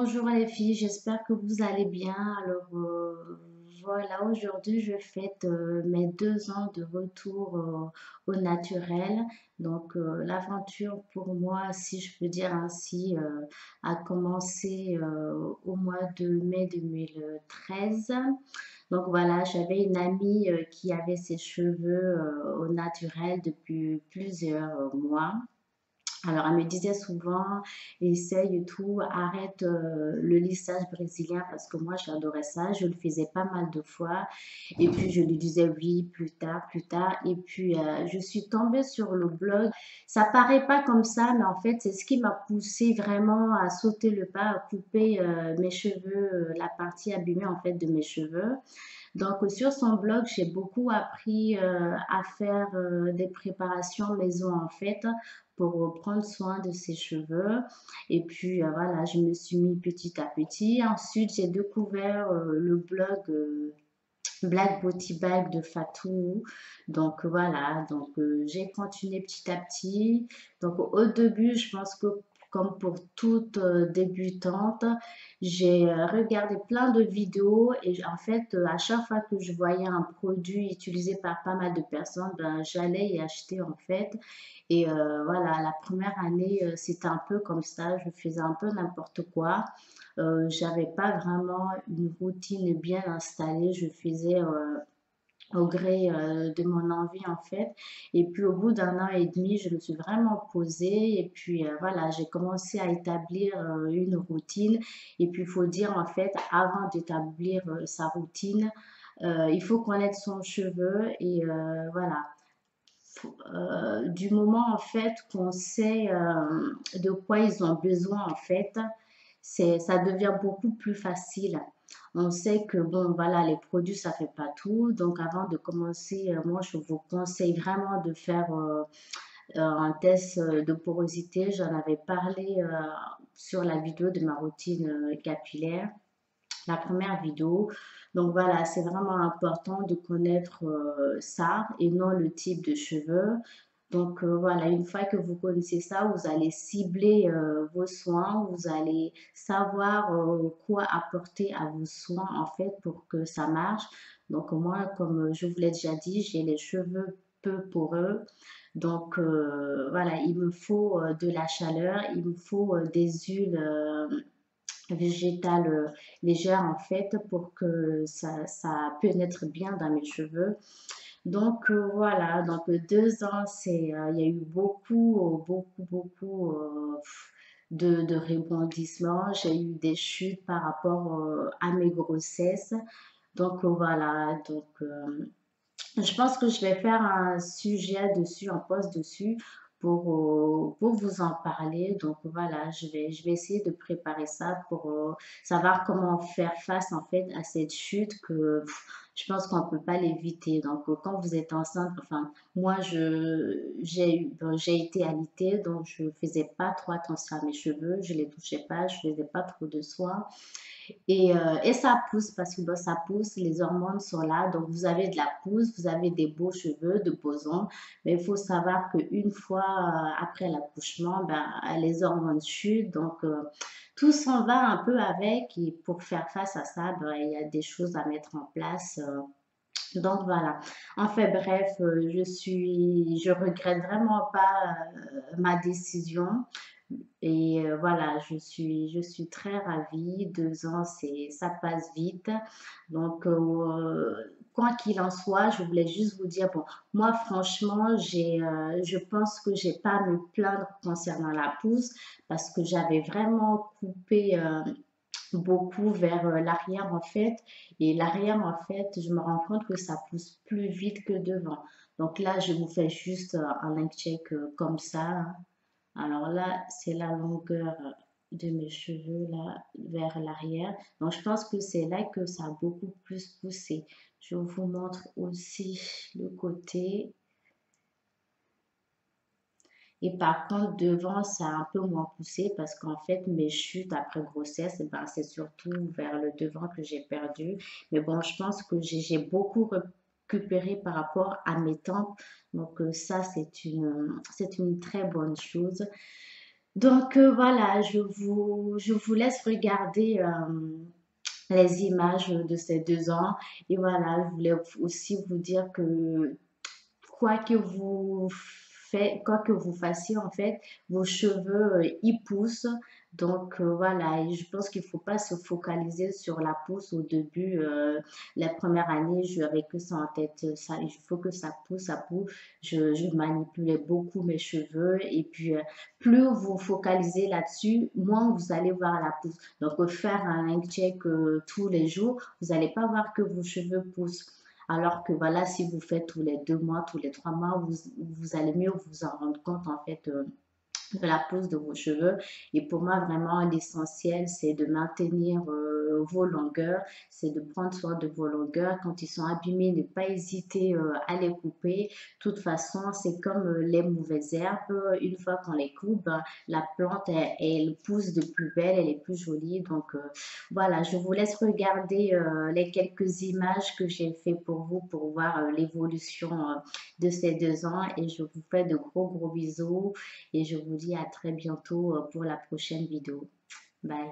Bonjour les filles, j'espère que vous allez bien. Voilà, aujourd'hui je fête mes 2 ans de retour au naturel. L'aventure pour moi, si je peux dire ainsi, a commencé au mois de mai 2013. Donc voilà, j'avais une amie qui avait ses cheveux au naturel depuis plusieurs mois. Alors, elle me disait souvent, essaye et tout, arrête le lissage brésilien parce que moi, j'adorais ça. Je le faisais pas mal de fois. Et puis, je lui disais oui, plus tard, plus tard. Et puis, je suis tombée sur le blog. Ça paraît pas comme ça, mais en fait, c'est ce qui m'a poussée vraiment à sauter le pas, à couper mes cheveux, la partie abîmée en fait de mes cheveux. Sur son blog, j'ai beaucoup appris à faire des préparations maison en fait pour prendre soin de ses cheveux. Et puis voilà, je me suis mis petit à petit. Ensuite, j'ai découvert le blog Black Beauty Bag de Fatou. J'ai continué petit à petit. Donc au début, je pense que comme pour toute débutante, j'ai regardé plein de vidéos et en fait, à chaque fois que je voyais un produit utilisé par pas mal de personnes, ben, j'allais y acheter en fait. Voilà, la première année, c'était un peu comme ça, je faisais un peu n'importe quoi. J'avais pas vraiment une routine bien installée, je faisais au gré de mon envie en fait. Et puis au bout d'un an et demi, je me suis vraiment posée et puis voilà, j'ai commencé à établir une routine. Et puis il faut dire en fait, avant d'établir sa routine, il faut connaître son cheveu et voilà. Du moment en fait qu'on sait de quoi ils ont besoin en fait, ça devient beaucoup plus facile. On sait que bon voilà les produits ça fait pas tout, donc avant de commencer, moi je vous conseille vraiment de faire un test de porosité. J'en avais parlé sur la vidéo de ma routine capillaire, la première vidéo. Donc voilà, c'est vraiment important de connaître ça et non le type de cheveux. Voilà, une fois que vous connaissez ça, vous allez cibler vos soins, vous allez savoir quoi apporter à vos soins en fait pour que ça marche. Donc moi, comme je vous l'ai déjà dit, j'ai les cheveux peu poreux. Voilà, il me faut de la chaleur, il me faut des huiles végétale légère en fait pour que ça pénètre bien dans mes cheveux. Voilà, 2 ans, il y a eu beaucoup de rebondissements. J'ai eu des chutes par rapport à mes grossesses. Voilà, je pense que je vais faire un sujet dessus, un post dessus pour vous en parler. Donc voilà, je vais essayer de préparer ça pour savoir comment faire face en fait à cette chute que je pense qu'on ne peut pas l'éviter. Quand vous êtes enceinte, enfin moi j'ai été alitée, donc je faisais pas trop attention à mes cheveux, je les touchais pas, je faisais pas trop de soins. Et ça pousse parce que bon, ça pousse, les hormones sont là. Donc, vous avez de la pousse, vous avez des beaux cheveux, de beaux ongles. Mais il faut savoir qu'une fois après l'accouchement, ben, les hormones chutent. Tout s'en va un peu avec. Et pour faire face à ça, ben, il y a des choses à mettre en place. Voilà. En fait, bref, je regrette vraiment pas ma décision. Voilà, je suis très ravie. 2 ans, ça passe vite. Quoi qu'il en soit, je voulais juste vous dire, bon, moi, franchement, je pense que j'ai pas à me plaindre concernant la pousse parce que j'avais vraiment coupé beaucoup vers l'arrière, en fait. Et l'arrière, en fait, je me rends compte que ça pousse plus vite que devant. Donc là, je vous fais juste un link check comme ça, hein. Alors là, c'est la longueur de mes cheveux là vers l'arrière. Donc je pense que c'est là que ça a beaucoup plus poussé. Je vous montre aussi le côté. Et par contre, devant, ça a un peu moins poussé parce qu'en fait, mes chutes après grossesse, eh ben, c'est surtout vers le devant que j'ai perdu. Mais bon, je pense que j'ai beaucoup récupéré par rapport à mes tempes. Ça, c'est une très bonne chose. Donc voilà, je vous laisse regarder les images de ces 2 ans. Et voilà, je voulais aussi vous dire que quoi que vous fassiez, en fait, vos cheveux, ils poussent. Donc, voilà, et je pense qu'il faut pas se focaliser sur la pousse au début. La première année, je n'avais que ça en tête. Ça, il faut que ça pousse, ça pousse. Je manipulais beaucoup mes cheveux. Et puis, plus vous focalisez là-dessus, moins vous allez voir la pousse. Donc, faire un ring check tous les jours, vous n'allez pas voir que vos cheveux poussent. Alors que voilà, si vous faites tous les 2 mois, tous les 3 mois, vous allez mieux vous en rendre compte en fait de la pose de vos cheveux. Et pour moi, vraiment, l'essentiel, c'est de maintenir vos longueurs, c'est de prendre soin de vos longueurs. Quand ils sont abîmés, ne pas hésiter à les couper. De toute façon, c'est comme les mauvaises herbes. Une fois qu'on les coupe, ben, la plante, elle pousse de plus belle, elle est plus jolie. Donc, voilà, je vous laisse regarder les quelques images que j'ai fait pour vous pour voir l'évolution de ces 2 ans. Et je vous fais de gros, gros bisous et je vous dis à très bientôt pour la prochaine vidéo. Bye.